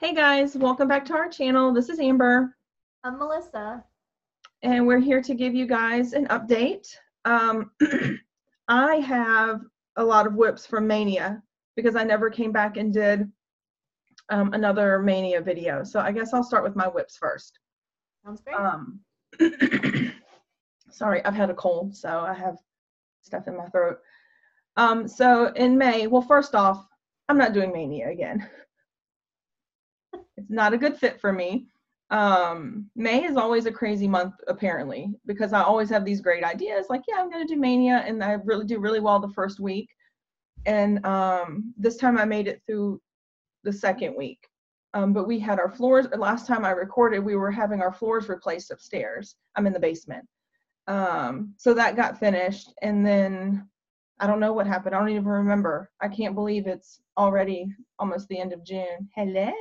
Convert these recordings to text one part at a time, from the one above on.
Hey guys, welcome back to our channel. This is Amber. I'm Melissa. And we're here to give you guys an update. I have a lot of WIPs from Mania because I never came back and did another Mania video. So I guess I'll start with my WIPs first. Sounds great. Sorry, I've had a cold, so I have stuff in my throat. So in May, well, first off, I'm not doing Mania again. It's not a good fit for me. May is always a crazy month, apparently, because I always have these great ideas like, yeah, I'm going to do Mania, and I really do really well the first week. And this time I made it through the second week. But we had our floors, last time I recorded, we were having our floors replaced upstairs. I'm in the basement. So that got finished, and then I don't know what happened. I don't even remember. I can't believe it's already almost the end of June. Hello.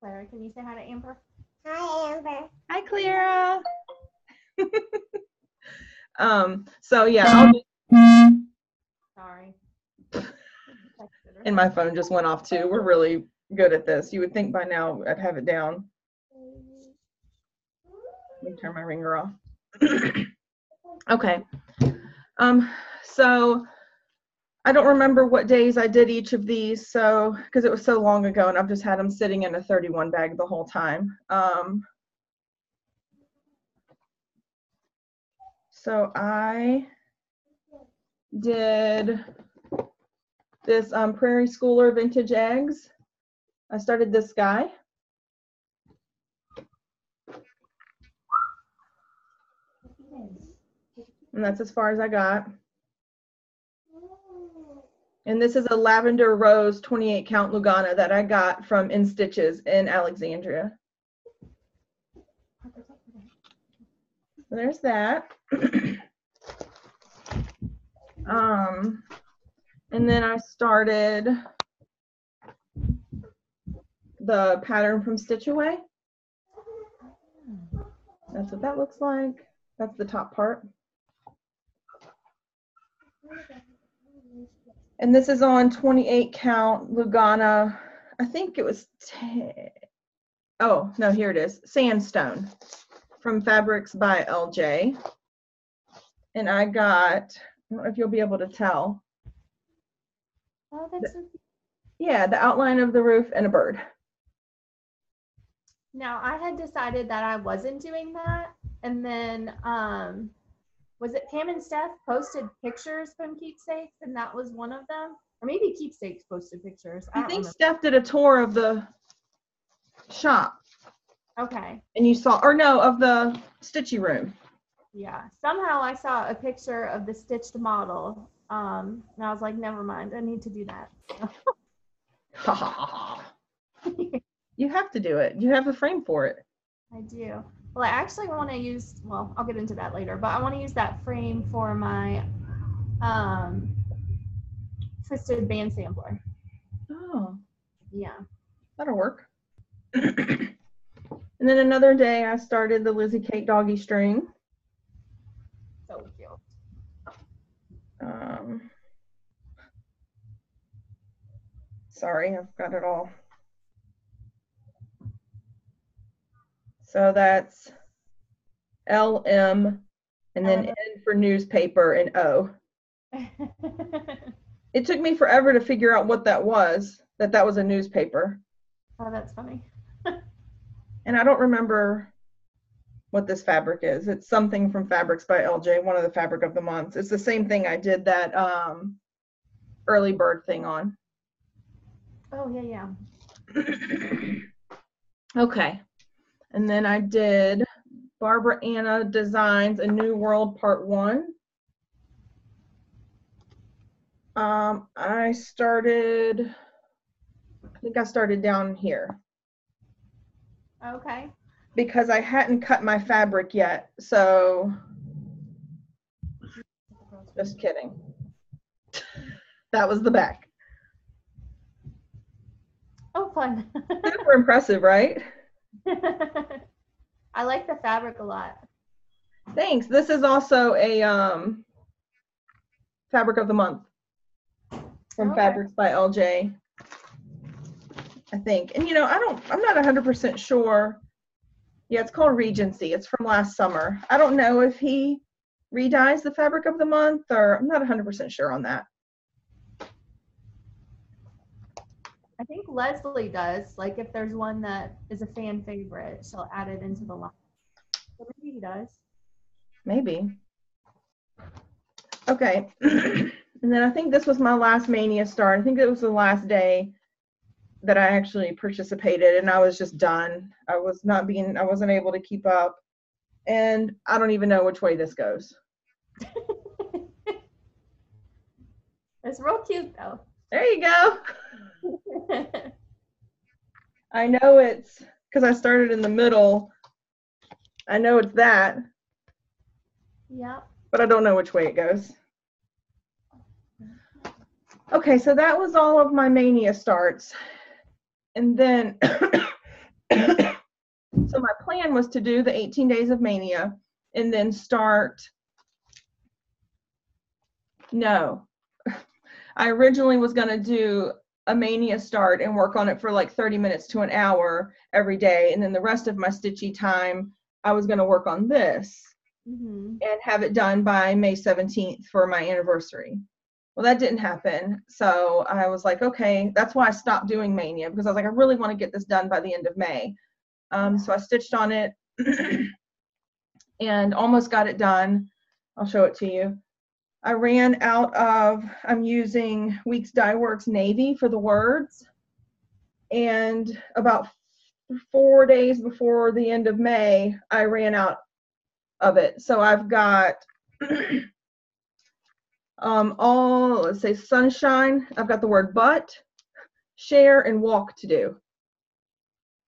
Clara, can you say hi to Amber? Hi, Amber. Hi, Clara. So yeah, I'll just... Sorry. And my phone just went off too. We're really good at this. You would think by now I'd have it down. Let me turn my ringer off. Okay. So I don't remember what days I did each of these, so because it was so long ago, and I've just had them sitting in a 31 bag the whole time. So I did this Prairie Schooler vintage eggs. I started this guy. And that's as far as I got. And this is a lavender rose 28 count Lugana that I got from In Stitches in Alexandria. So there's that. And then I started the pattern from Stitch Away. That's what that looks like. That's the top part. And this is on 28 count Lugana. I think it was 10. Oh, no, here it is. Sandstone from Fabrics by LJ. And I got, I don't know if you'll be able to tell. Oh, that's so cute. Yeah, the outline of the roof and a bird. Now, I had decided that I wasn't doing that. And then, was it Pam and Steph posted pictures from Keepsakes, and that was one of them? Or maybe Keepsakes posted pictures. I think Steph did a tour of the shop. Okay. And you saw, or no, of the stitchy room. Yeah. Somehow I saw a picture of the stitched model. And I was like, never mind. I need to do that. You have to do it. You have the frame for it. I do. Well, I actually want to use, well, I'll get into that later, but I want to use that frame for my twisted band sampler. Oh. Yeah. That'll work. And then another day I started the Lizzie Kate doggy string. So cute. Sorry, I've got it all. So that's LM and then N for newspaper and O. It took me forever to figure out what that was a newspaper. Oh, that's funny. And I don't remember what this fabric is. It's something from Fabrics by LJ, one of the fabric of the months. It's the same thing I did that early bird thing on. Oh, yeah. Okay. And then I did Barbara Anna Designs A New World Part 1. I think I started down here. Okay. Because I hadn't cut my fabric yet, so just kidding. That was the back. Oh, fun. Super impressive, right? I like the fabric a lot. Thanks. This is also a fabric of the month from Fabrics by LJ. I think. And you know, I'm not 100% sure. Yeah, it's called Regency. It's from last summer. I don't know if he redyes the fabric of the month, or I'm not 100% sure on that. I think Leslie does. Like if there's one that is a fan favorite, she'll add it into the line. So maybe he does. Maybe. Okay. And then I think this was my last Mania start. I think it was the last day that I actually participated, and I was just done. I wasn't able to keep up. And I don't even know which way this goes. It's real cute though. There you go. I know it's because I started in the middle. I know it's that. Yeah. But I don't know which way it goes. Okay, so that was all of my Mania starts. And then, so my plan was to do the 18 days of Mania and then start, no. I originally was going to do a Mania start and work on it for like 30 minutes to an hour every day. And then the rest of my stitchy time, I was going to work on this and have it done by May 17th for my anniversary. Well, that didn't happen. So I was like, okay, that's why I stopped doing Mania, because I was like, I really want to get this done by the end of May. So I stitched on it and almost got it done. I'll show it to you. I ran out of, I'm using Weeks Dye Works Navy for the words. And about 4 days before the end of May, I ran out of it. So I've got all, let's say, sunshine. I've got the word but, share, and walk to do.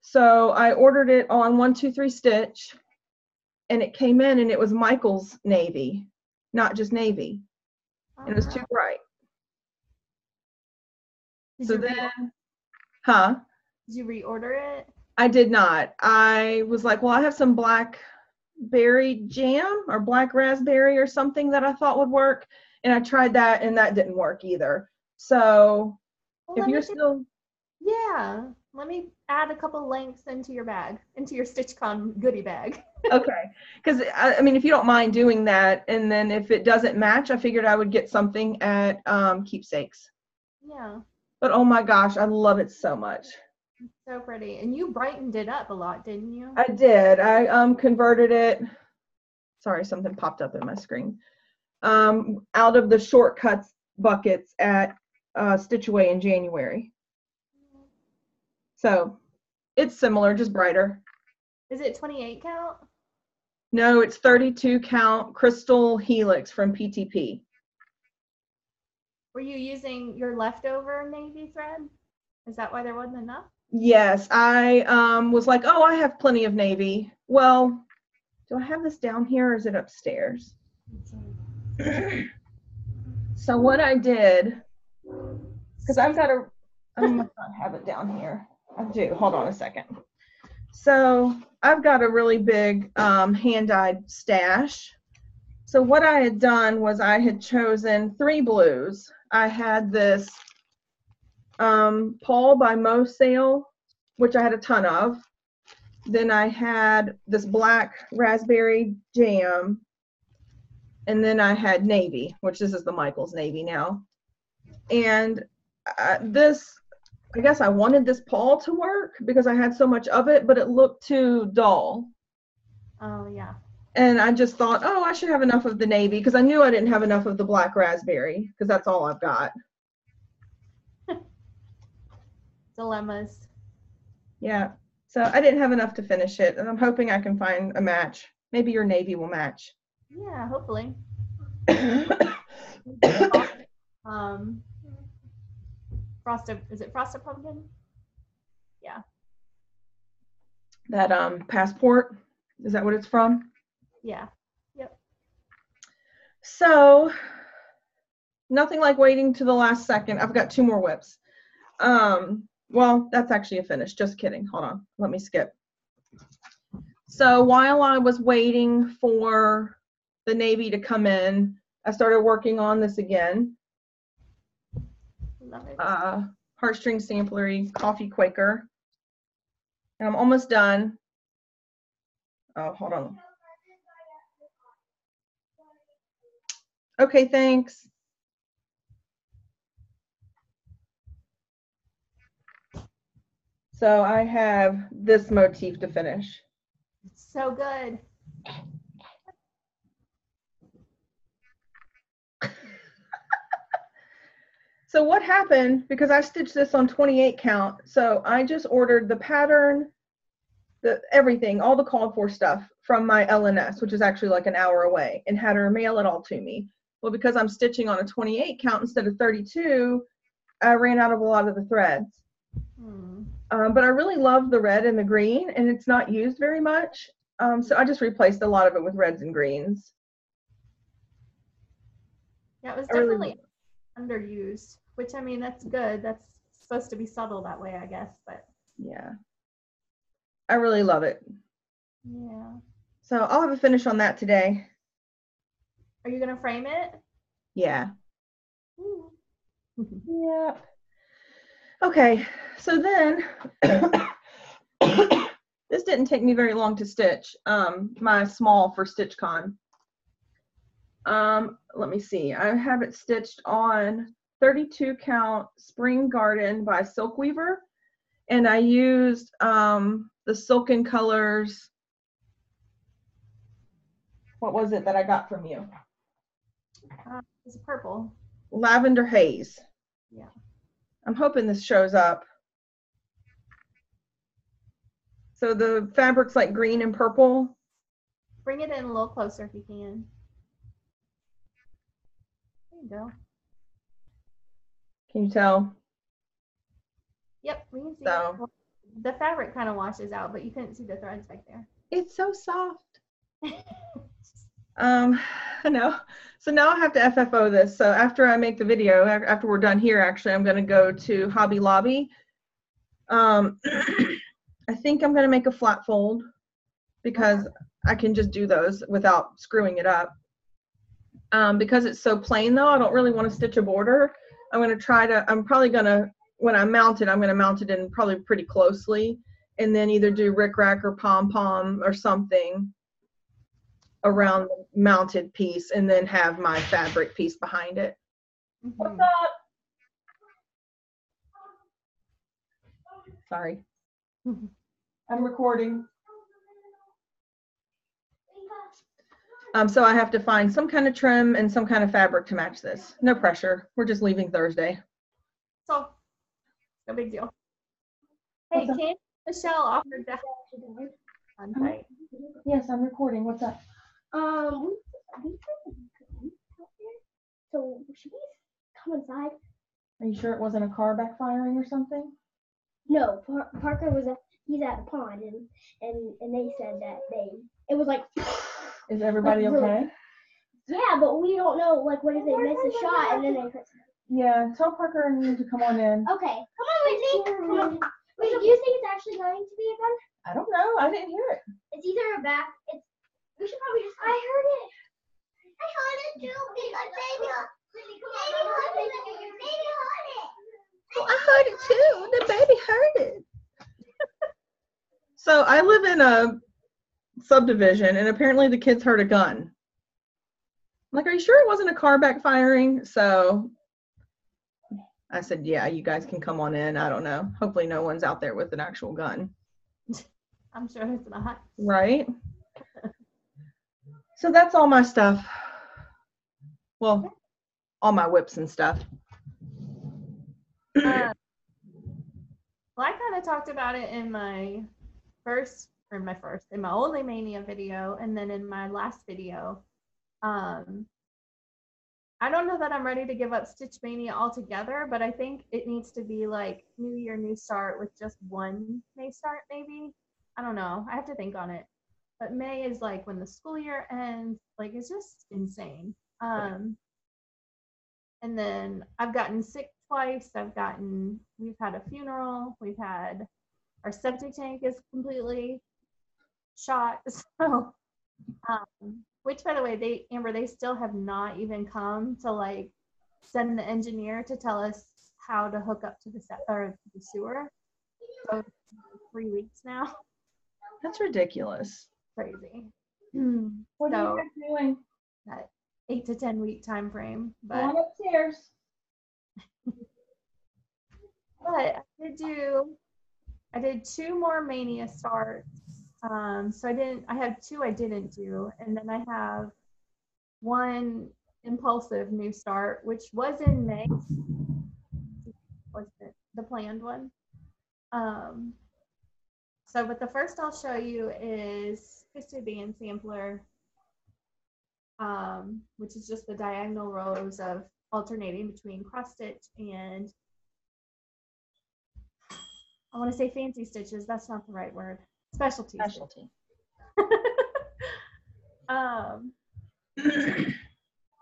So I ordered it on 123 Stitch, and it came in, and it was Michael's navy, not just navy. And it was too bright. So then, Did you reorder it? I did not. I was like, well, I have some blackberry jam or black raspberry or something that I thought would work. And I tried that, and that didn't work either. So if you're still... Yeah. Let me add a couple links into your bag, into your StitchCon goodie bag. Okay. Because, I mean, if you don't mind doing that, and then if it doesn't match, I figured I would get something at Keepsakes. Yeah. But, oh, my gosh, I love it so much. It's so pretty. And you brightened it up a lot, didn't you? I did. I converted it. Sorry, something popped up in my screen. Out of the shortcuts buckets at Stitch Away in January. So it's similar, just brighter. Is it 28 count? No, it's 32 count Crystal Helix from PTP. Were you using your leftover navy thread? Is that why there wasn't enough? Yes, I was like, oh, I have plenty of navy. Well, do I have this down here or is it upstairs? So what I did, because I've got a, I must not have it down here. I do. Hold on a second. So I've got a really big hand-dyed stash. So what I had done was I had chosen 3 blues. I had this Paul by Mo Sale, which I had a ton of. Then I had this black raspberry jam. And then I had navy, which this is the Michael's navy now. And this, I guess I wanted this Paul to work because I had so much of it, but it looked too dull. Oh, yeah. And I just thought, oh, I should have enough of the navy, because I knew I didn't have enough of the black raspberry, because that's all I've got. Dilemmas. Yeah. So I didn't have enough to finish it, and I'm hoping I can find a match. Maybe your navy will match. Yeah, hopefully. Frosted, is it Frosted Pumpkin? Yeah. That passport, is that what it's from? Yeah. Yep. So nothing like waiting to the last second. I've got 2 more whips. Well, that's actually a finish. Just kidding. Hold on. Let me skip. So while I was waiting for the navy to come in, I started working on this again. Love it. Heartstring Samplery Coffee Quaker. And I'm almost done. Oh, hold on. Okay, thanks. So I have this motif to finish. It's so good. So what happened, because I stitched this on 28 count, so I just ordered the pattern, everything, all the called for stuff from my LNS, which is actually like an hour away, and had her mail it all to me. Well, because I'm stitching on a 28 count instead of 32, I ran out of a lot of the threads. But I really love the red and the green, and it's not used very much. So I just replaced a lot of it with reds and greens. Yeah, it was definitely underused, which, I mean, that's good. That's supposed to be subtle that way, I guess, but yeah, I really love it. Yeah. So I'll have a finish on that today. Are you gonna frame it? Yeah. Yeah. Okay, so then this didn't take me very long to stitch, my small for StitchCon. Let me see, I have it stitched on 32 count Spring Garden by Silk Weaver, and I used the Silken Colors. What was it that I got from you? It's purple. Lavender Haze. Yeah. I'm hoping this shows up. So the fabric's like green and purple. Bring it in a little closer if you can. There you go. Can you tell? Yep, we can see So, it. Well, the fabric kind of washes out, but you couldn't see the threads back there. It's so soft. I know. So now I have to FFO this. So after I make the video, after we're done here, actually, I'm going to go to Hobby Lobby. I think I'm going to make a flat fold because I can just do those without screwing it up. Because it's so plain though, I don't really want to stitch a border. I'm probably going to, when I mount it, I'm going to mount it in probably pretty closely, and then either do rickrack or pom-pom or something around the mounted piece, and then have my fabric piece behind it. What's up? Sorry. I'm recording. So I have to find some kind of trim and some kind of fabric to match this. No pressure. We're just leaving Thursday. So, no big deal. Hey, can Michelle offered that on site? Yes, I'm recording. What's up? So should we come inside? Are you sure it wasn't a car backfiring or something? No, Parker was he's at the pond, and they said that it was like. Is everybody like, okay? Yeah, but we don't know, like, what if they miss a shot and then they hurt somebody? Yeah, tell Parker and you to come on in. Okay, come on, Lindsay. Come on. Wait, do you think it's actually going to be a gun? I don't know. I didn't hear it. It's either a back. We should probably just. I heard it. I heard it too. Because baby heard it. Oh, I heard it too. The baby heard it. So I live in a subdivision, and apparently the kids heard a gun. I'm like, are you sure it wasn't a car backfiring? So I said, yeah, you guys can come on in. I don't know. Hopefully no one's out there with an actual gun. I'm sure it's not. Right? So that's all my stuff. Well, all my whips and stuff. Well, I kind of talked about it in my only Mania video, and then in my last video. I don't know that I'm ready to give up Stitch Mania altogether, but I think it needs to be like New Year, New Start with just one May start, maybe. I don't know. I have to think on it. But May is like when the school year ends. Like, it's just insane. And then I've gotten sick twice. We've had a funeral. We've had our septic tank is completely shot. So, which, by the way, Amber, they still have not even come to like send the engineer to tell us how to hook up to the sewer. So 3 weeks now. That's ridiculous. Crazy. What are you guys doing? That 8 to 10 week time frame. Go on upstairs. But I did 2 more Mania starts. So I have 2 I didn't do, and then I have 1 impulsive new start, which was in May. Wasn't the planned one. But the first I'll show you is FLOSSTUBE Band Sampler, which is just the diagonal rows of alternating between cross stitch and, I want to say fancy stitches. That's not the right word. Specialty.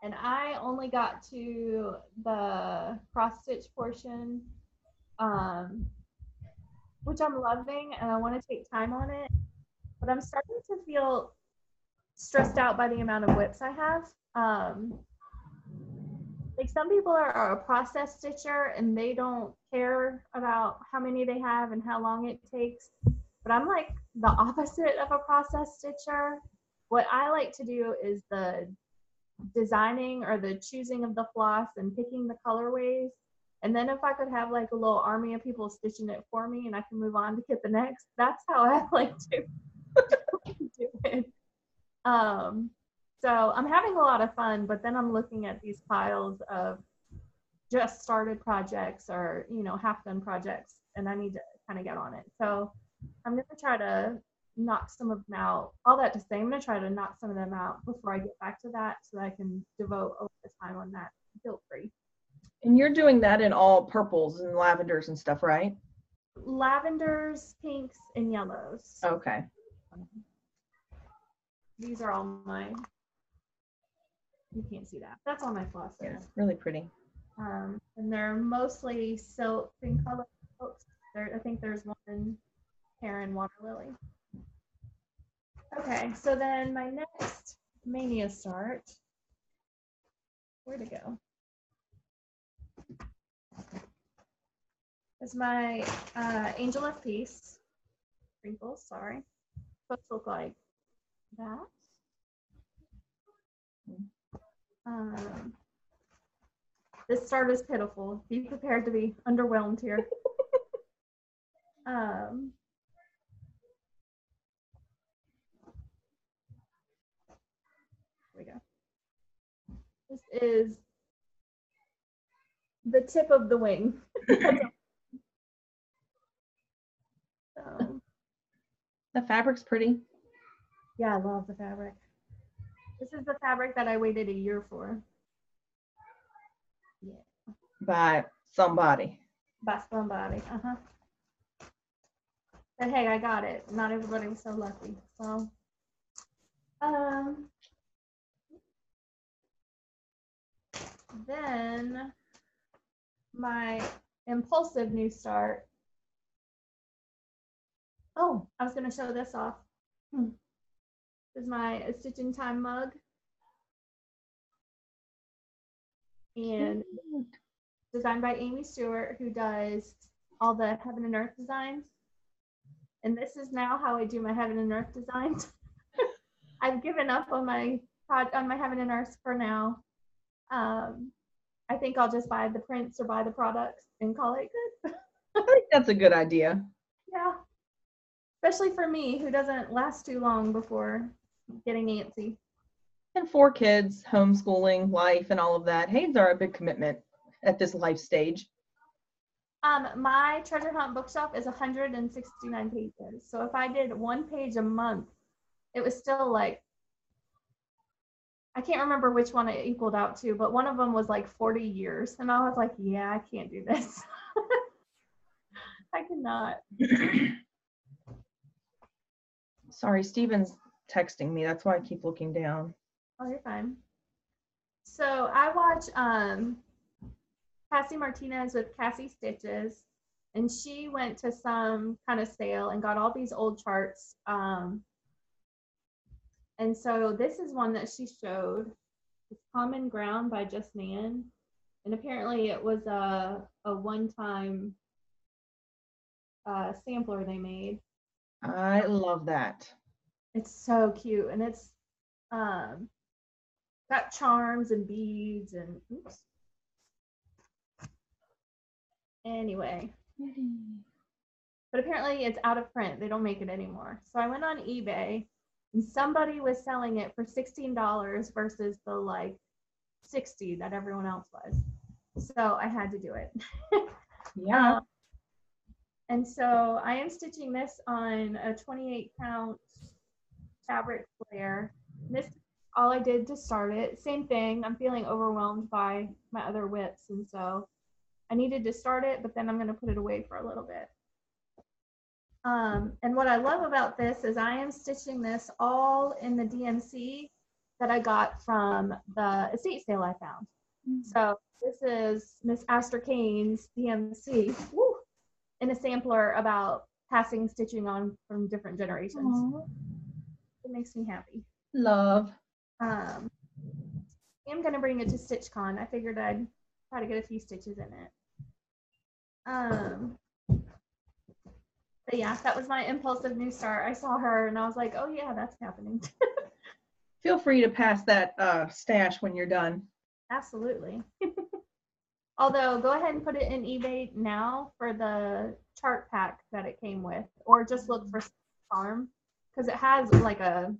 And I only got to the cross stitch portion, which I'm loving, and I want to take time on it, but I'm starting to feel stressed out by the amount of WIPs I have. Like some people are a process stitcher and they don't care about how many they have and how long it takes, but I'm like the opposite of a process stitcher. What I like to do is the designing or the choosing of the floss and picking the colorways. And then if I could have like a little army of people stitching it for me and I can move on to get the next, that's how I like to do it. So I'm having a lot of fun, but then I'm looking at these piles of just started projects or, half done projects, and I need to kind of get on it. So I'm going to try to knock some of them out. All that to say, I'm going to try to knock some of them out before I get back to that so that I can devote a lot of time on that guilt-free. And you're doing that in all purples and lavenders and stuff, right? Lavenders, pinks, and yellows. Okay. These are all mine. You can't see that. That's all my flosses. Yeah, really pretty. And they're mostly silk and color silks. I think there's one Heron Water Lily. Okay, so then my next Mania start. Where'd it go? Is my Angel of Peace sprinkles. Sorry, supposed to look like that. This start is pitiful. Be prepared to be underwhelmed here. Here we go. This is the tip of the wing. So, the fabric's pretty. Yeah, I love the fabric. This is the fabric that I waited a year for. Yeah. By somebody. By somebody. But hey, I got it. Not everybody was so lucky. So, then my impulsive new start. Oh, I was going to show this off. This is my Stitch in Time mug. And designed by Amy Stewart, who does all the Heaven and Earth designs. And this is now how I do my Heaven and Earth designs. I've given up on my Heaven and Earth for now. I think I'll just buy the prints or buy the products and call it good. I think that's a good idea. Yeah. Especially for me, who doesn't last too long before getting antsy. And 4 kids, homeschooling, life, and all of that. Hayes are a big commitment at this life stage. My treasure hunt bookshelf is 169 pages. So if I did 1 page a month, it was still like, I can't remember which one it equaled out to, but one of them was like 40 years. And I was like, yeah, I can't do this. I cannot. Sorry, Steven's texting me. That's why I keep looking down. Oh, you're fine. So I watch Cassie Martinez with Cassie Stitches, and she went to some kind of sale and got all these old charts. And so this is one that she showed. It's Common Ground by Just Nan. And apparently it was a one-time sampler they made. I love that. It's so cute, and it's got charms and beads and oops. Anyway, but apparently it's out of print. They don't make it anymore. So I went on eBay, and somebody was selling it for $16 versus the like $60 that everyone else was. So I had to do it. Yeah. And so I am stitching this on a 28-count fabric flare. This is all I did to start it. Same thing. I'm feeling overwhelmed by my other WIPs, and so I needed to start it, but then I'm going to put it away for a little bit. And what I love about this is I am stitching this all in the DMC that I got from the estate sale I found. So this is Miss Astor Kane's DMC in a sampler about passing stitching on from different generations. Aww. It makes me happy. Love. I'm going to bring it to StitchCon. I figured I'd try to get a few stitches in it. But yeah, that was my impulsive new start. I saw her and I was like, oh yeah, that's happening. Feel free to pass that stash when you're done. Absolutely. Although, go ahead and put it in eBay now for the chart pack that it came with, or just look for Farm, because it has like a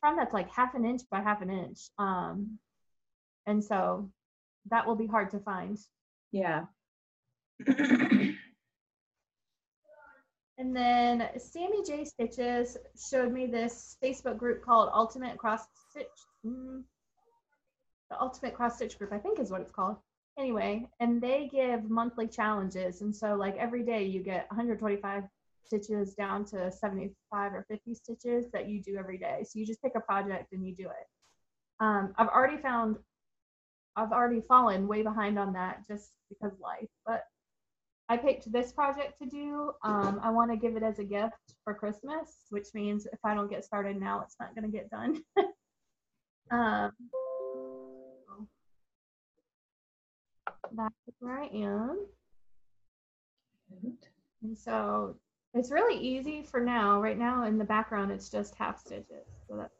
farm that's like 1/2 inch by 1/2 inch. And so that will be hard to find. Yeah. And then Sammy J Stitches showed me this Facebook group called Ultimate Cross Stitch. The Ultimate Cross Stitch group, I think is what it's called. Anyway, and they give monthly challenges. And so like every day you get 125 stitches down to 75 or 50 stitches that you do every day. So you just pick a project and you do it. I've already fallen way behind on that just because life, but I picked this project to do. I want to give it as a gift for Christmas, which means if I don't get started now, it's not going to get done. That's where I am. And so it's really easy for now. Right now in the background, it's just half stitches. So that's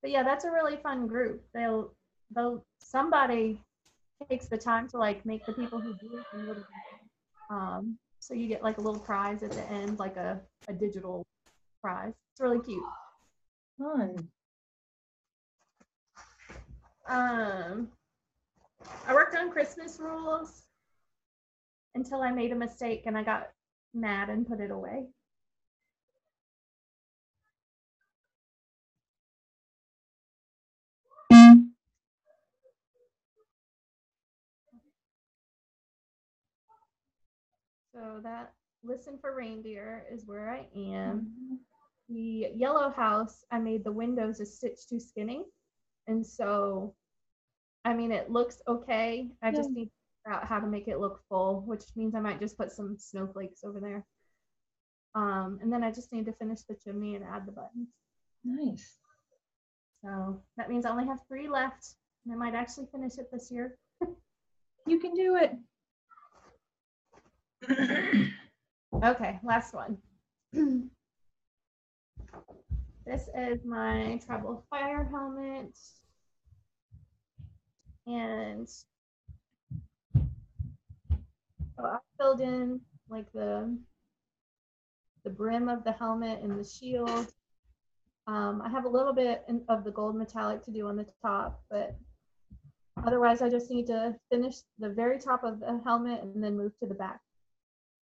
but yeah, that's a really fun group. Somebody takes the time to like make the people who do it a little bit. So you get like a little prize at the end, like a digital prize. It's really cute. Fun. I worked on Christmas rules until I made a mistake and I got mad and put it away. So that Listen for Reindeer is where I am. The yellow house, I made the windows a stitch too skinny. And so, I mean, it looks okay. I just need to figure out how to make it look full, which means I might just put some snowflakes over there. And then I just need to finish the chimney and add the buttons. Nice. So that means I only have 3 left, and I might actually finish it this year. You can do it. Okay, last one. This is my travel fire helmet. And so I filled in like the brim of the helmet and the shield. I have a little bit of the gold metallic to do on the top, but otherwise I just need to finish the very top of the helmet and then move to the back.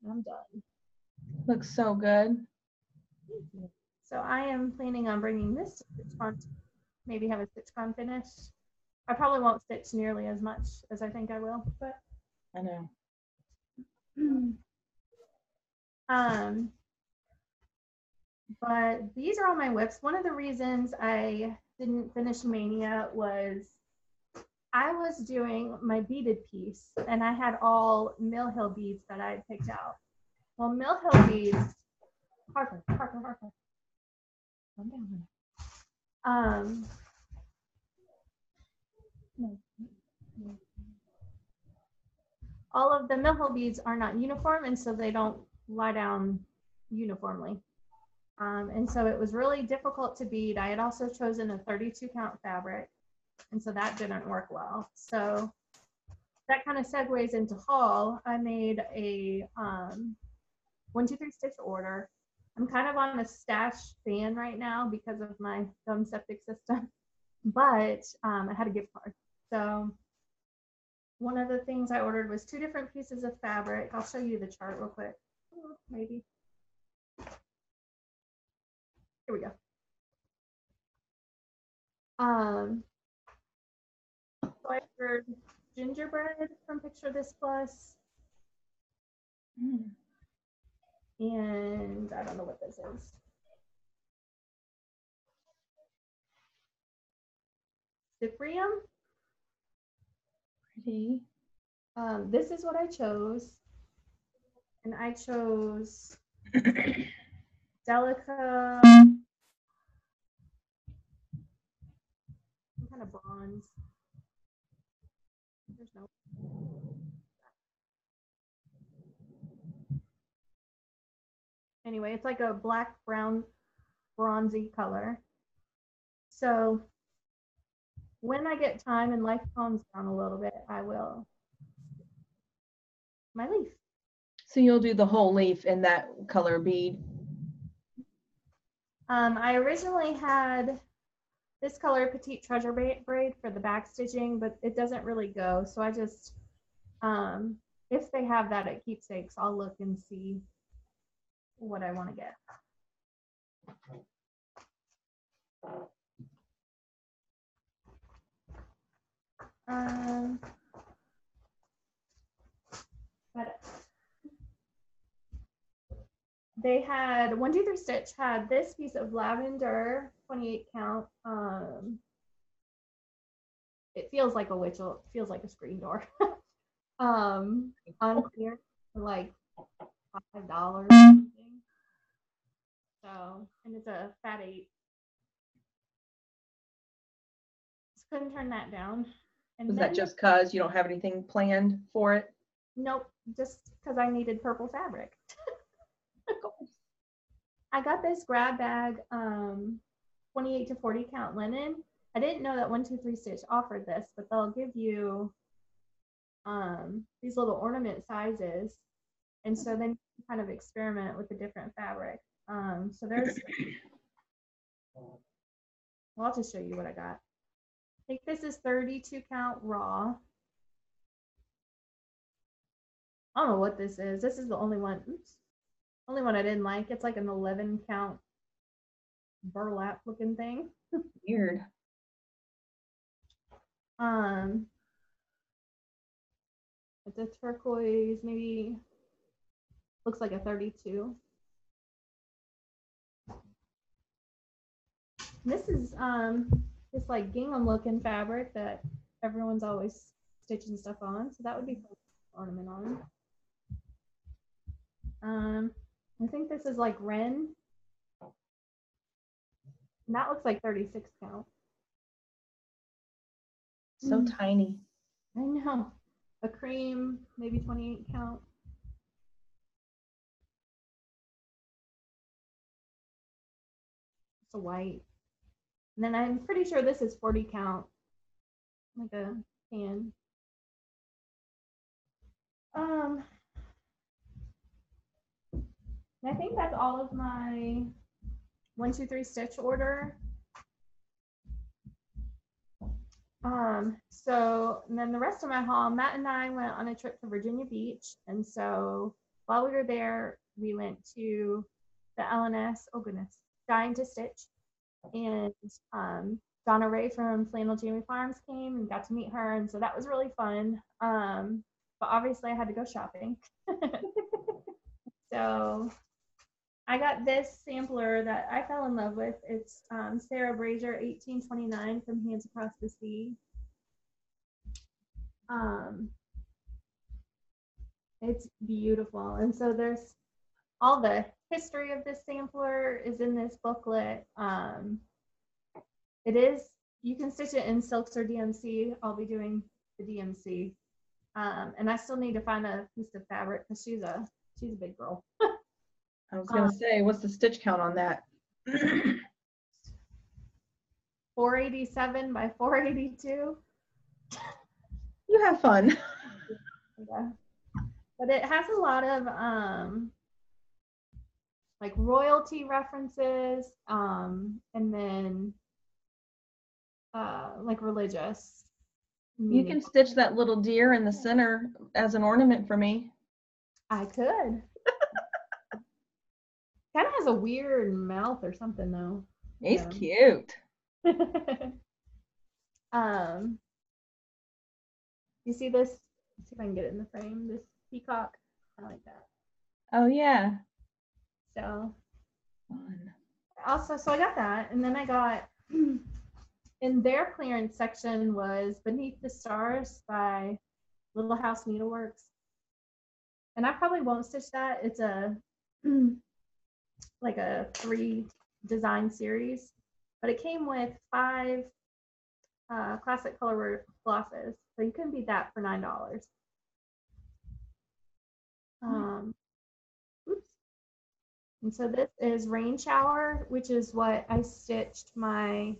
And I'm done. Looks so good. So I am planning on bringing this to StitchCon, maybe have a StitchCon finish. I probably won't stitch nearly as much as I think I will, but I know. But these are all my WIPs. One of the reasons I didn't finish Mania was I was doing my beaded piece and I had all Mill Hill beads that I had picked out. Well, Mill Hill beads, Harper. Calm down. All of the mill beads are not uniform, and so they don't lie down uniformly. And so it was really difficult to bead. I had also chosen a 32 count fabric, and so that didn't work well. So that kind of segues into haul. I made a 1, 2, 3 stitch order. I'm kind of on a stash ban right now because of my dumb septic system, but I had a gift card. So one of the things I ordered was 2 different pieces of fabric. I'll show you the chart real quick. Maybe. Here we go. So I ordered gingerbread from Picture This Plus. And I don't know what this is. Cyprium. Pretty. This is what I chose. And I chose Delica. Some kind of bronze. There's no. Anyway, it's like a black, brown, bronzy color. So when I get time and life calms down a little bit, I will my leaf. So you'll do the whole leaf in that color bead. I originally had this color Petite Treasure braid for the back stitching, but it doesn't really go. So I just, if they have that at Keepsakes, I'll look and see what I want to get. But they had 1, 2, 3 Stitch had this piece of lavender 28 count. It feels like a witchel. It feels like a screen door. On clear for like $5 or something. So, and it's a fat 8. Just couldn't turn that down. And Was that just because you don't have anything planned for it? Nope, just because I needed purple fabric. I got this grab bag, 28 to 40 count linen. I didn't know that 1, 2, 3 Stitch offered this, but they'll give you these little ornament sizes, and so then you kind of experiment with the different fabric. So there's, well, I'll just show you what I got. I think this is 32 count raw. I don't know what this is. This is the only one. Oops. Only one I didn't like. It's like an 11 count burlap looking thing. Weird. It's a turquoise, maybe looks like a 32. This is this like gingham looking fabric that everyone's always stitching stuff on. So that would be fun to ornament on. I think this is like Wren. And that looks like 36 count. So tiny. I know. A cream, maybe 28 count. It's a white. And then I'm pretty sure this is 40 count. Like a tan. I think that's all of my 1, 2, 3 Stitch order. So and then the rest of my haul, Matt and I went on a trip to Virginia Beach, and so while we were there, we went to the LNS. Oh goodness, Dying to Stitch, and Donna Ray from Flannel Jamie Farms came and got to meet her, and so that was really fun. But obviously I had to go shopping. So I got this sampler that I fell in love with. It's Sarah Brazier 1829 from Hands Across the Sea. It's beautiful. And so there's all the history of this sampler is in this booklet. It is you can stitch it in silks or DMC. I'll be doing the DMC. And I still need to find a piece of fabric because she's a big girl. I was gonna say, what's the stitch count on that? 487 by 482. You have fun. Yeah. But it has a lot of like royalty references, and then like religious. You can stitch that little deer in the center as an ornament for me. I could. Kind of has a weird mouth or something though. He's cute. You see this? Let's see if I can get it in the frame. This peacock. I like that. Oh yeah. So Fun. also, so I got that, and then I got in their clearance section was Beneath the Stars by Little House Needleworks, and I probably won't stitch that. It's a like a 3 design series, but it came with 5 classic color glosses, so you couldn't beat that for $9. Oops. And so this is Rain Shower, which is what I stitched my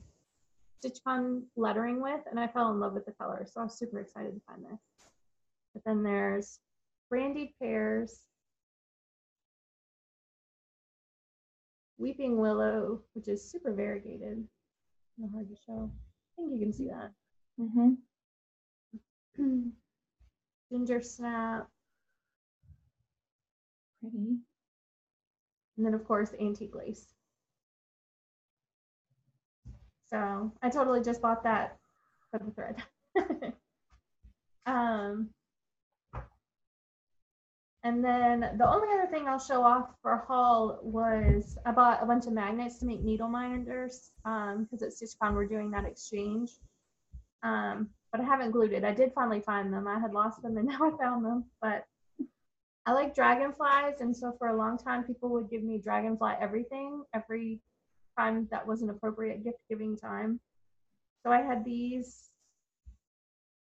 StitchCon lettering with, and I fell in love with the color, so I was super excited to find this. But then there's Brandied Pears, Weeping Willow, which is super variegated. Not hard to show. I think you can see that. Ginger Snap. Pretty. And then, of course, Antique Lace. So I totally just bought that for the thread. And then the only other thing I'll show off for haul was I bought a bunch of magnets to make needle minders because at StitchCon we're doing that exchange. But I haven't glued it. I did finally find them. I had lost them and now I found them. But I like dragonflies, and so for a long time people would give me dragonfly everything every time that was an appropriate gift giving time. So I had these.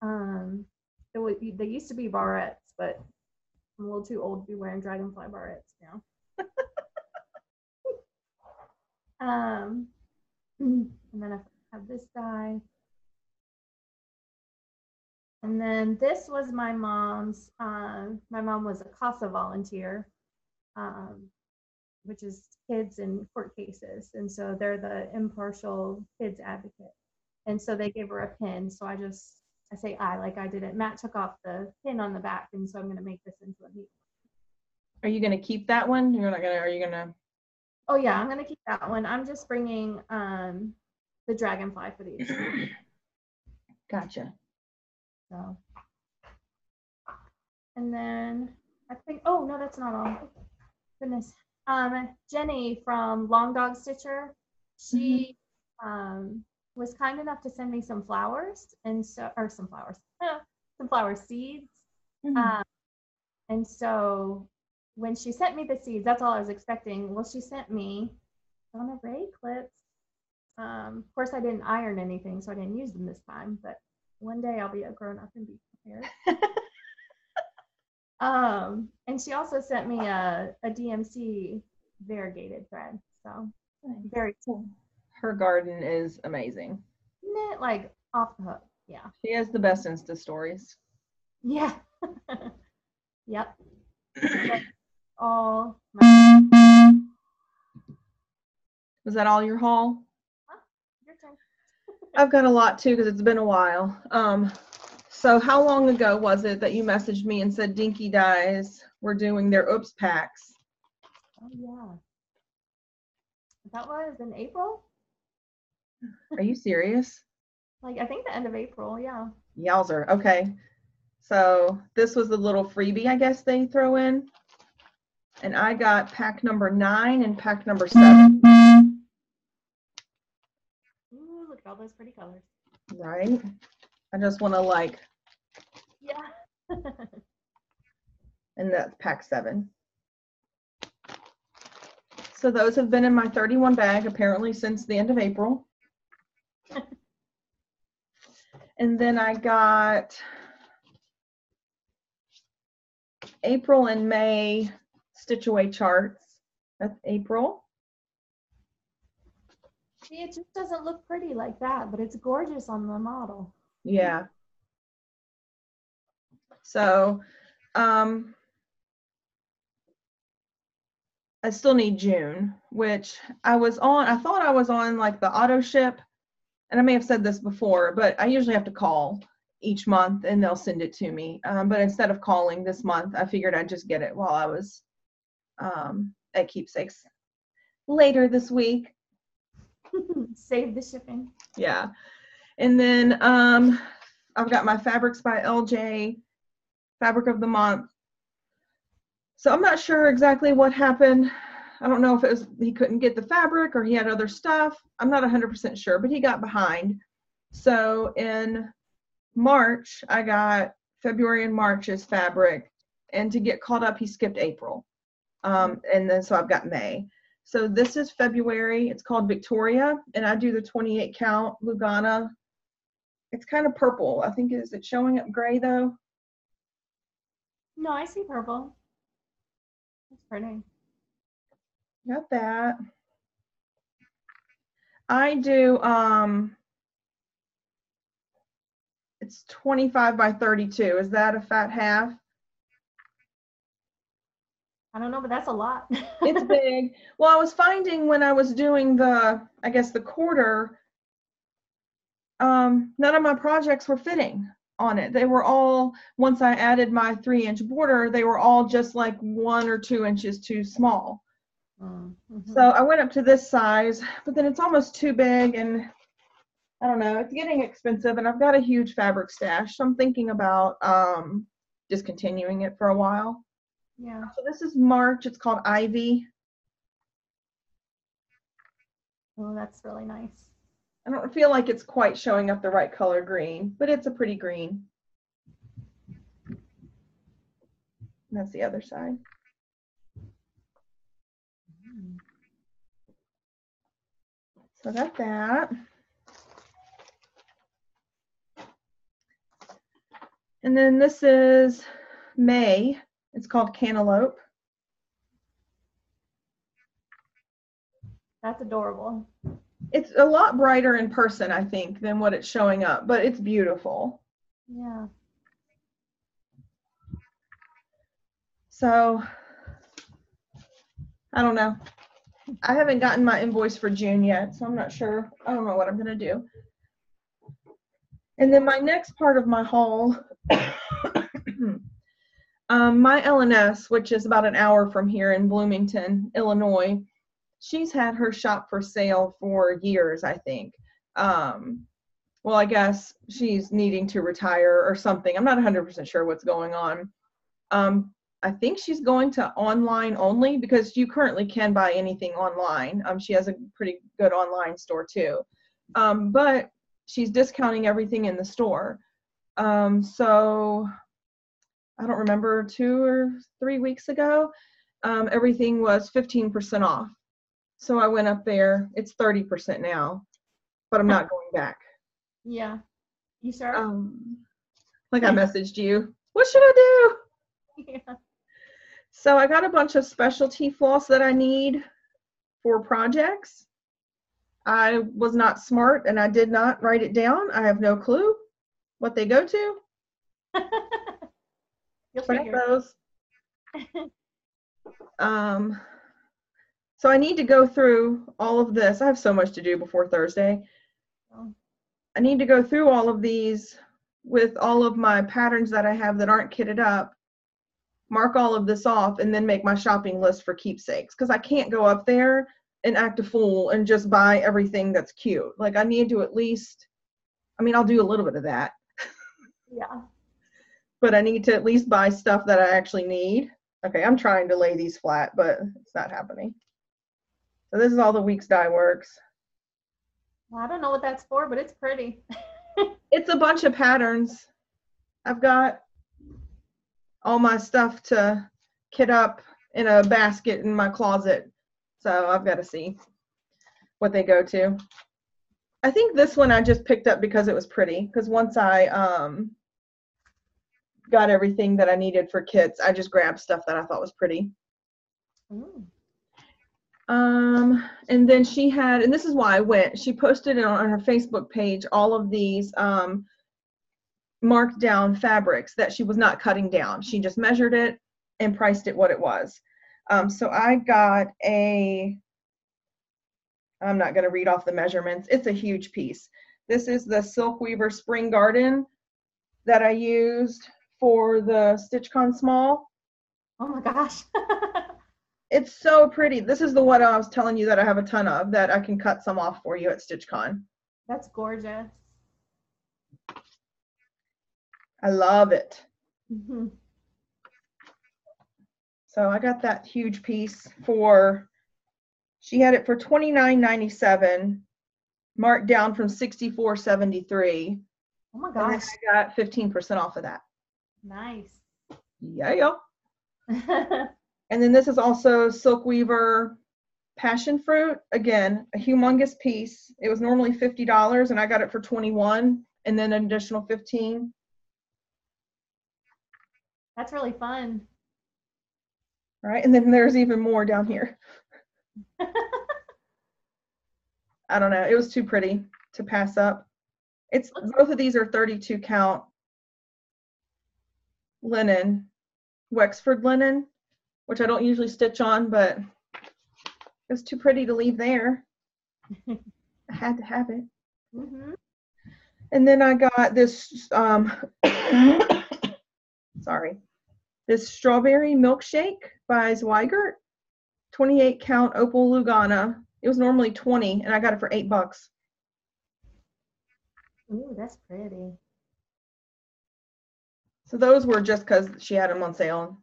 They used to be barrettes, but I'm a little too old to be wearing dragonfly barrettes now. And then I have this die. And then this was my mom's. My mom was a CASA volunteer, which is kids in court cases. And so they're the impartial kids advocate. And so they gave her a pin. So I say like I didn't. Matt took off the pin on the back. And so I'm going to make this into a needle. Are you going to keep that one? You're not going to, are you going to? Oh yeah, I'm going to keep that one. I'm just bringing the dragonfly for these. Gotcha. So, and then I think, oh no, that's not all. Goodness. Jenny from Long Dog Stitcher, she was kind enough to send me some flowers and so, or some flower seeds. And so when she sent me the seeds, that's all I was expecting. Well, she sent me Donna Ray clips. Of course, I didn't iron anything, so I didn't use them this time, but one day I'll be a grown up and be prepared. And she also sent me a DMC variegated thread. So very cool. Her garden is amazing. Isn't it like off the hook? Yeah. She has the best Insta stories. Yeah. Yep. That's all. Was that all your haul? Your turn. I've got a lot too because it's been a while. So how long ago was it that you messaged me and said Dinky Dyes were doing their Oops packs? Oh yeah. That was in April? Are you serious? Like I think the end of April, yeah. Yowzer. Okay. So this was the little freebie I guess they throw in. And I got pack number 9 and pack number 7. Ooh, look at all those pretty colors. Right? I just want to like. Yeah. And that's pack 7. So those have been in my 31 bag apparently since the end of April. And then I got April and May stitch away charts. That's April. See, it just doesn't look pretty like that, but it's gorgeous on the model. Yeah. So, I still need June, which I thought I was on like the auto ship, and I may have said this before, but I usually have to call each month and they'll send it to me. But instead of calling this month, I figured I'd just get it while I was at Keepsakes later this week. Save the shipping. Yeah. And then I've got my Fabrics by LJ Fabric of the Month. So I'm not sure exactly what happened. I don't know if it was he couldn't get the fabric or he had other stuff. I'm not 100% sure, but he got behind. So in March, I got February and March's fabric, and to get caught up, he skipped April. And then so I've got May. So this is February. It's called Victoria, and I do the 28 count Lugana. It's kind of purple. I think, is it showing up gray though? No, I see purple. That's pretty. Got that. I do, it's 25 by 32. Is that a fat half? I don't know, but that's a lot. It's big. Well, I was finding when I was doing the, I guess the quarter, none of my projects were fitting on it. They were all, once I added my 3-inch border, they were all just like 1 or 2 inches too small. Mm-hmm. So I went up to this size, but then it's almost too big, and I don't know, it's getting expensive, and I've got a huge fabric stash, so I'm thinking about discontinuing it for a while. Yeah. So this is March. It's called Ivy. Oh, that's really nice. I don't feel like it's quite showing up the right color green, but it's a pretty green. And that's the other side. So I got that. And then this is May. It's called Cantaloupe. That's adorable. It's a lot brighter in person, I think, than what it's showing up, but it's beautiful. Yeah. So, I don't know. I haven't gotten my invoice for June yet, so I'm not sure. I don't know what I'm going to do. And then my next part of my haul, my LNS, which is about an hour from here in Bloomington, Illinois, she's had her shop for sale for years, I think. Well, I guess she's needing to retire or something. I'm not 100% sure what's going on. I think she's going to online only, because you currently can buy anything online. She has a pretty good online store too. But she's discounting everything in the store. So I don't remember, 2 or 3 weeks ago, everything was 15% off. So I went up there. It's 30% now, but I'm not going back. Yeah. You sure? Like I messaged you. What should I do? Yeah. So I got a bunch of specialty floss that I need for projects. I was not smart and I did not write it down. I have no clue what they go to. You'll But figure. those. So I need to go through all of this. I have so much to do before Thursday. Oh. I need to go through all of these with all of my patterns that I have that aren't kitted up, mark all of this off, and then make my shopping list for keepsakes, because I can't go up there and act a fool and just buy everything that's cute. Like, I need to at least, I mean, I'll do a little bit of that. Yeah. But I need to at least buy stuff that I actually need. Okay, I'm trying to lay these flat, but it's not happening. So this is all the Weeks Dye Works. Well, I don't know what that's for, but it's pretty. It's a bunch of patterns. I've got all my stuff to kit up in a basket in my closet. So I've got to see what they go to. I think this one I just picked up because it was pretty. Because once I got everything that I needed for kits, I just grabbed stuff that I thought was pretty. Ooh. And then she had, and this is why I went, she posted it on her Facebook page, all of these marked down fabrics that she was not cutting down. She just measured it and priced it what it was. So I got I'm not going to read off the measurements. It's a huge piece. This is the Silk Weaver Spring Garden that I used for the StitchCon Small. Oh my gosh. It's so pretty. This is the one I was telling you that I have a ton of, that I can cut some off for you at StitchCon. That's gorgeous. I love it. Mm-hmm. So I got that huge piece for, she had it for $29.97, marked down from $64.73. Oh my And then gosh. I got 15% off of that. Nice. Yeah. And then this is also Silk Weaver Passion Fruit. Again, a humongous piece. It was normally $50 and I got it for $21 and then an additional $15. That's really fun. All right, and then there's even more down here. I don't know. It was too pretty to pass up. It's both of these are 32 count linen, Wexford linen, which I don't usually stitch on, but it was too pretty to leave there. I had to have it. Mm-hmm. And then I got this, sorry, this strawberry milkshake by Zweigert, 28 count opal Lugana. It was normally 20 and I got it for $8. Ooh, that's pretty. So those were just because she had them on sale.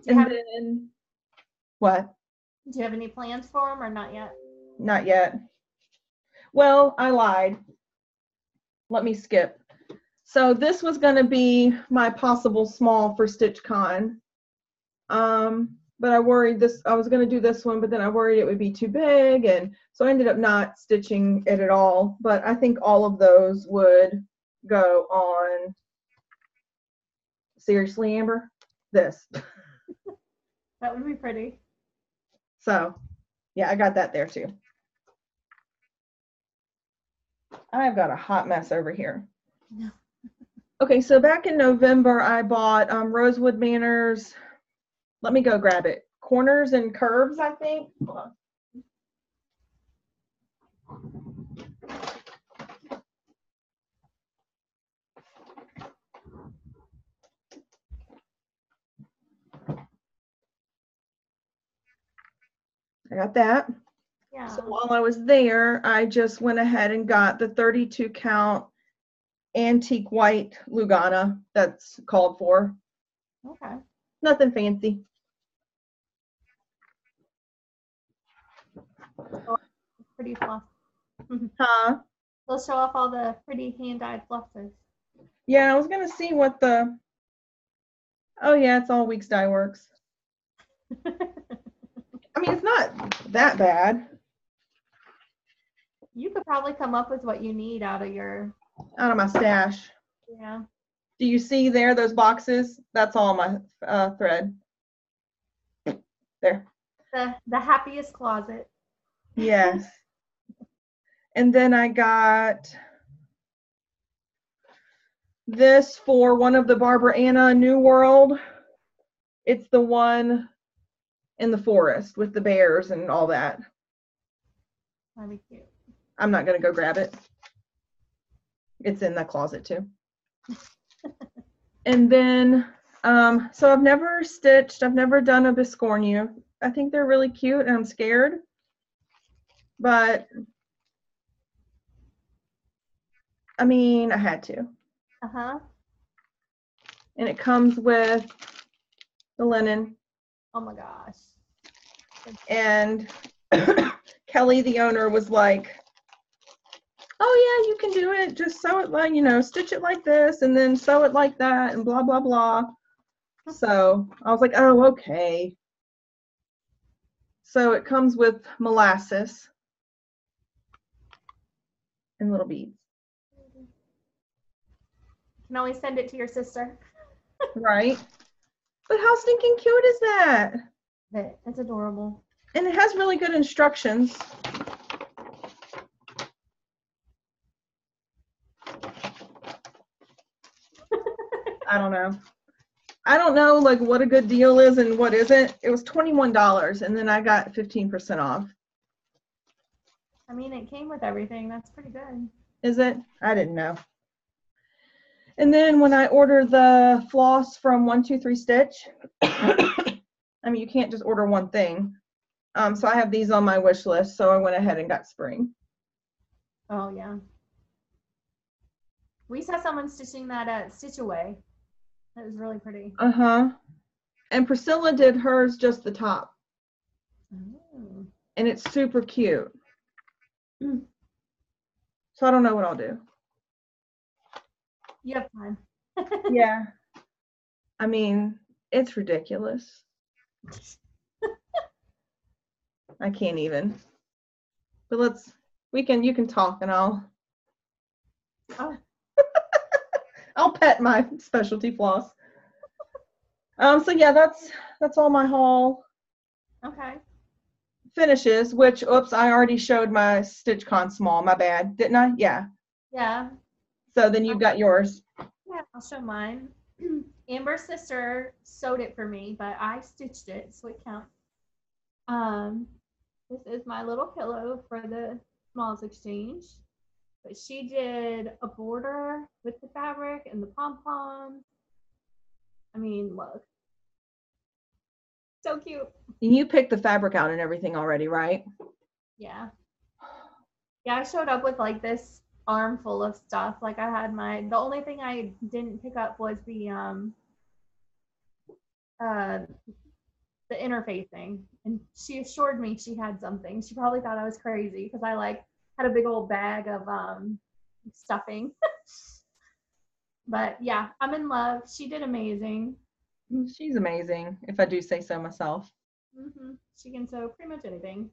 And then, what? Do you have any plans for them or not yet? Not yet. Well, I lied. Let me skip. So this was going to be my possible small for StitchCon. But I worried I was going to do this one, but then I worried it would be too big. And so I ended up not stitching it at all. But I think all of those would go on. Seriously, Amber? This. That would be pretty. So, yeah, I got that there too. I've got a hot mess over here. No. Okay, so back in November, I bought Rosewood Manors. Let me go grab it. Corners and Curves, I think. Hold on. I got that. Yeah. So while I was there, I just went ahead and got the 32 count antique white Lugana that's called for. Okay. Nothing fancy. Pretty fluff. Huh? They'll show off all the pretty hand-dyed fluffers. Yeah, I was gonna see what the. Oh yeah, it's all Weeks Dye Works. I mean, it's not that bad. You could probably come up with what you need out of my stash. Yeah. Do you see there those boxes? That's all my thread. There. The happiest closet. Yes. And then I got this for one of the Barbara Anna New World. It's the one in the forest with the bears and all that. That'd be cute. I'm not going to go grab it. It's in the closet too. And then, so I've never stitched, I've never done a biscornu. I think they're really cute and I'm scared. But, I mean, I had to. Uh-huh. And it comes with the linen. Oh my gosh. And Kelly, the owner, was like, oh yeah, you can do it. Just sew it like, stitch it like this and then sew it like that and blah, blah, blah. So I was like, oh, okay. So it comes with molasses. and little beads. You can always send it to your sister. Right? But how stinking cute is that? It's adorable. And it has really good instructions. I don't know. I don't know like what a good deal is and what isn't. It was $21 and then I got 15% off. I mean, it came with everything. That's pretty good. Is it? I didn't know. And then when I ordered the floss from 123 Stitch, I mean, you can't just order one thing. So I have these on my wish list, so I went ahead and got spring. Oh, yeah. We saw someone stitching that at Stitch Away. It was really pretty. Uh-huh. And Priscilla did hers just the top. Oh. And it's super cute. So I don't know what I'll do. You have time. Yeah. I mean, it's ridiculous. I can't even. But you can talk and I'll pet my specialty floss. So yeah, that's all my haul. Okay. Finishes, which, oops, I already showed my StitchCon small, my bad, didn't I? Yeah. Yeah. So then you've got yours. Yeah, I'll show mine. Amber's sister sewed it for me, but I stitched it, so it counts. This is my little pillow for the Smalls Exchange. But she did a border with the fabric and the pom-poms. I mean, look. So cute. And you picked the fabric out and everything already, right? Yeah. Yeah, I showed up with like this armful of stuff. Like I had the only thing I didn't pick up was the interfacing, and she assured me she had something. She probably thought I was crazy because I like had a big old bag of stuffing. But yeah, I'm in love. She did amazing. She's amazing, if I do say so myself. She can sew pretty much anything.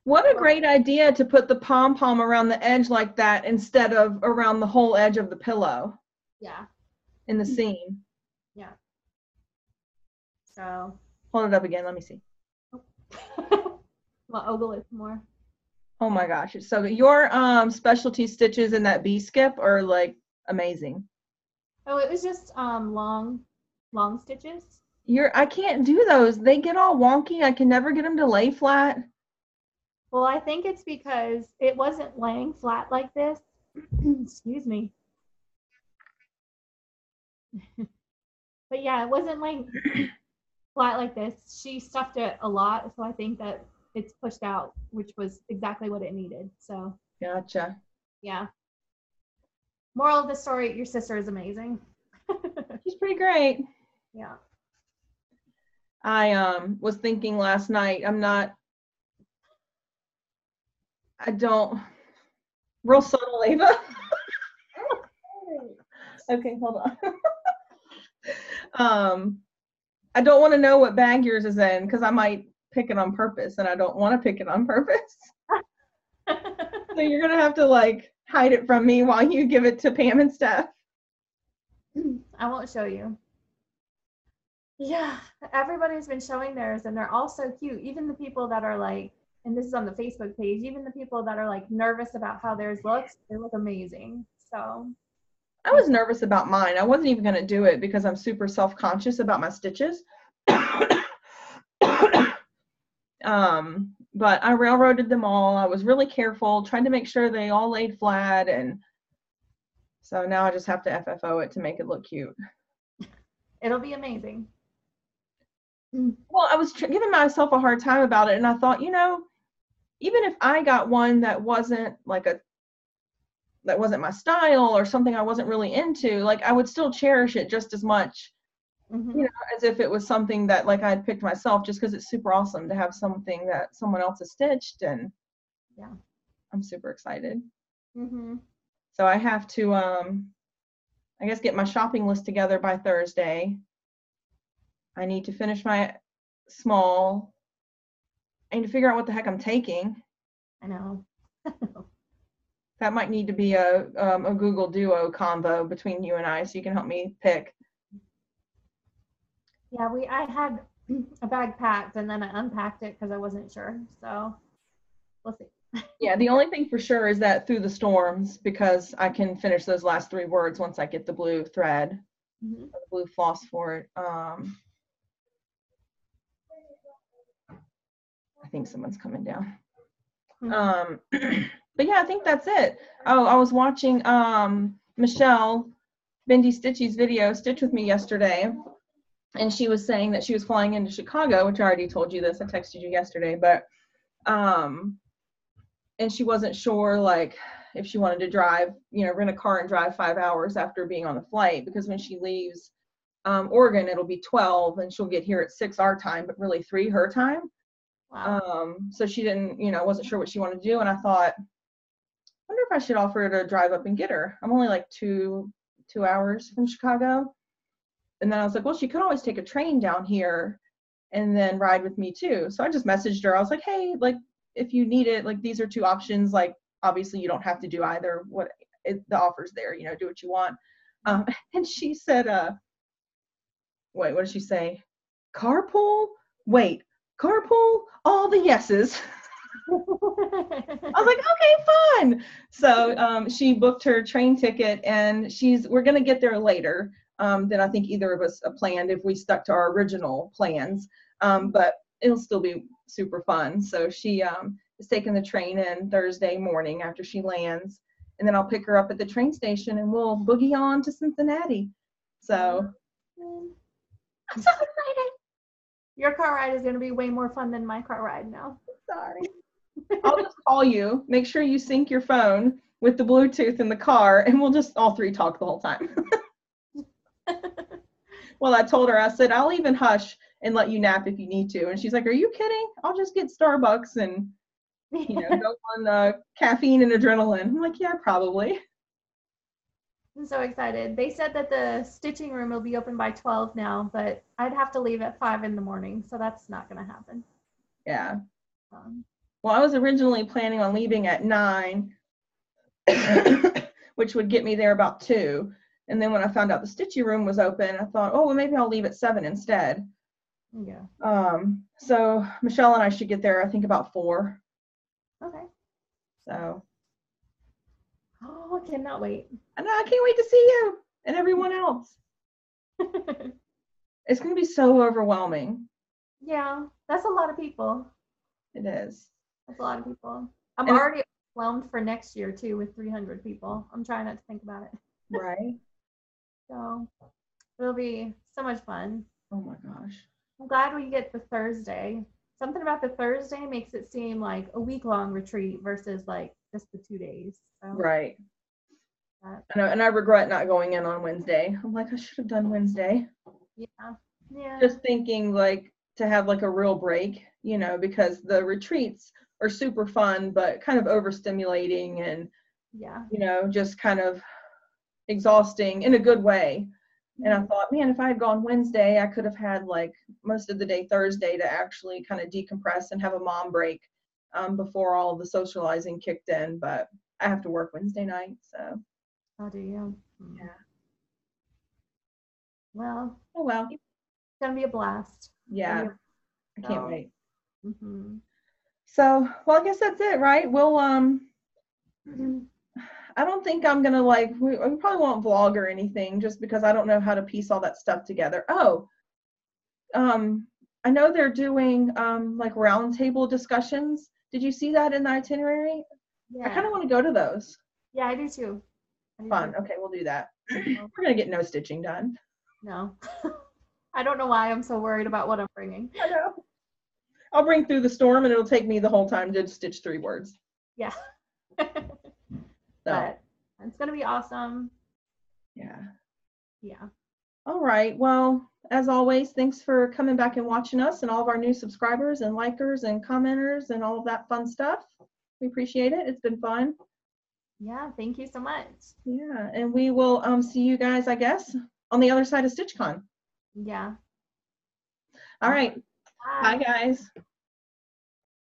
What a great idea to put the pom-pom around the edge like that instead of around the whole edge of the pillow. Yeah. In the seam. Yeah. So. Hold it up again. Let me see. Well, ogle it more. Oh my gosh, it's so good. Your specialty stitches in that B-skip are like amazing. Oh, it was just long stitches. I can't do those. They get all wonky. I can never get them to lay flat. Well, I think it's because it wasn't laying flat like this. Excuse me. But yeah, it wasn't laying flat like this. She stuffed it a lot, so I think that it's pushed out, which was exactly what it needed. So Gotcha. Yeah. Moral of the story, your sister is amazing. She's pretty great. Yeah. I was thinking last night, real subtle, Ava. Okay, hold on. I don't want to know what bag yours is in because I might pick it on purpose and I don't want to pick it on purpose. So you're going to have to like hide it from me while you give it to Pam and Steph. I won't show you. Yeah, everybody's been showing theirs and they're all so cute. Even the people that are like, and this is on the Facebook page, even the people that are like nervous about how theirs looks, they look amazing. So I was nervous about mine. I wasn't even going to do it because I'm super self-conscious about my stitches. But I railroaded them all. I was really careful, trying to make sure they all laid flat, and so now I just have to FFO it to make it look cute. It'll be amazing. Well, I was giving myself a hard time about it, and I thought, even if I got one that wasn't my style or something I wasn't really into, like I would still cherish it just as much, as if it was something that like I'd picked myself, just because it's super awesome to have something that someone else has stitched, and yeah, I'm super excited. Mm-hmm. So I have to, I guess, get my shopping list together by Thursday. I need to finish my small. I need to figure out what the heck I'm taking. I know. That might need to be a Google Duo convo between you and I, so you can help me pick. Yeah, I had a bag packed and then I unpacked it because I wasn't sure. So we'll see. Yeah, the only thing for sure is that through the storms, because I can finish those last 3 words once I get the blue thread, the blue floss for it. I think someone's coming down. But yeah, I think that's it. Oh, I was watching Michelle Bendy Stitchy's video, Stitch With Me, yesterday, and she was saying that she was flying into Chicago, which I already told you this. I texted you yesterday, but and she wasn't sure, like, if she wanted to drive, rent a car and drive 5 hours after being on the flight, because when she leaves Oregon, it'll be 12 and she'll get here at 6 our time, but really 3 her time. Wow. So she didn't, wasn't sure what she wanted to do. And I thought, I wonder if I should offer her to drive up and get her. I'm only like two hours from Chicago. And then I was like, well, she could always take a train down here and then ride with me too. So I just messaged her. I was like, hey, like, if you need it, like, these are 2 options. Like, obviously you don't have to do either. The offer's there, do what you want. And she said, wait, what did she say? Carpool? Wait, carpool? All the yeses. I was like, okay, fun. So she booked her train ticket, and we're going to get there later than I think either of us planned if we stuck to our original plans. But it'll still be super fun. So she is taking the train in Thursday morning after she lands, and then I'll pick her up at the train station and we'll boogie on to Cincinnati. So I'm so excited. Your car ride is going to be way more fun than my car ride now. Sorry. I'll just call you. Make sure you sync your phone with the Bluetooth in the car, and we'll just all 3 talk the whole time. Well, I told her, I said, I'll even hush and let you nap if you need to. And she's like, are you kidding? I'll just get Starbucks and, go on caffeine and adrenaline. I'm like, yeah, probably. I'm so excited. They said that the stitching room will be open by 12 now, but I'd have to leave at 5 in the morning, so that's not going to happen. Yeah. Well, I was originally planning on leaving at 9, which would get me there about 2. And then when I found out the stitchy room was open, I thought, oh, well, maybe I'll leave at 7 instead. Yeah. So Michelle and I should get there, I think, about 4. Okay. So. Oh, I cannot wait. I know, I can't wait to see you and everyone else. It's going to be so overwhelming. Yeah, that's a lot of people. It is. That's a lot of people. I'm already overwhelmed for next year, too, with 300 people. I'm trying not to think about it. Right. So it'll be so much fun. Oh my gosh. I'm glad we get the Thursday. Something about the Thursday makes it seem like a week-long retreat versus like just the 2 days. So, right. I know, and I regret not going in on Wednesday. I'm like, I should have done Wednesday. Yeah. Yeah. Just thinking, like, to have like a real break, because the retreats are super fun, but kind of overstimulating and, just kind of exhausting in a good way. And I thought, man, if I had gone Wednesday, I could have had like most of the day Thursday to actually kind of decompress and have a mom break before all of the socializing kicked in. But I have to work Wednesday night, so. Oh, do you? Yeah. Well. Oh, well. It's going to be a blast. Yeah. I can't wait. Mm-hmm. So, well, I guess that's it, right? We'll, I don't think I'm going to we probably won't vlog or anything just because I don't know how to piece all that stuff together. Oh, I know they're doing like roundtable discussions. Did you see that in the itinerary? Yeah. I kind of want to go to those. Yeah, I do too. Fun. Okay, we'll do that. We're going to get no stitching done. No. I don't know why I'm so worried about what I'm bringing. I know. I'll bring Through the Storm and it'll take me the whole time to stitch 3 words. Yeah. So. But it's going to be awesome. Yeah. Yeah. All right. Well, as always, thanks for coming back and watching us and all of our new subscribers and likers and commenters and all of that fun stuff. We appreciate it. It's been fun. Yeah. Thank you so much. Yeah. And we will see you guys, I guess, on the other side of StitchCon. Yeah. All right. Bye. Bye, guys.